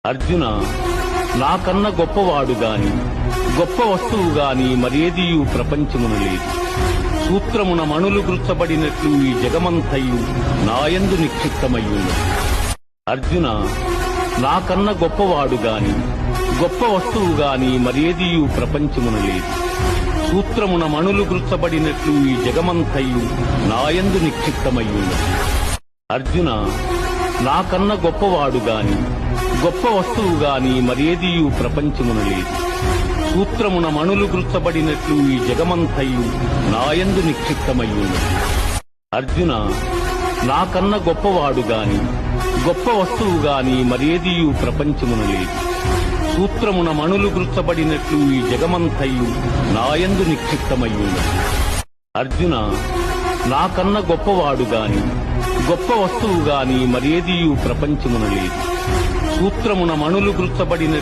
అర్జున, నాకన్న గొప్పవాడు గాని గొప్ప వస్తువు గాని మరేదియు ప్రపంచమున లేదు. సూత్రమున మణులు గుర్చబడినట్లు ఈ జగమంతయు నాయందు నిక్షిప్తమయ్యుంది. అర్జున, నాకన్న గొప్పవాడు గాని గొప్ప వస్తువు గాని మరేదియు ప్రపంచమున లేదు. సూత్రమున మణులు గుర్చబడినట్లు ఈ జగమంతయు నాయందు నిక్షిప్తమయ్యుంది. అర్జున, నాకన్న గొప్పవాడు గాని గొప్ప వస్తువు గాని మరేదియు ప్రపంచమున లేదు. సూత్రమున మణులు గుర్చబడినట్లు ఈ జగమంతయు నాయందు నిక్షిప్తమయ్యుంది. అర్జున, నాకన్న గొప్పవాడు గాని గొప్ప వస్తువు గాని మరేదియు ప్రపంచమున లేదు. సూత్రమున మణులు గుర్చబడినట్లు ఈ జగమంతయు నాయందు నిక్షిప్తమయ్యుంది. అర్జున, నాకన్న గొప్పవాడు గాని గొప్ప వస్తువు గాని మరేదియు ప్రపంచమున లేదు. సూత్రమున మణులు గుర్చబడిన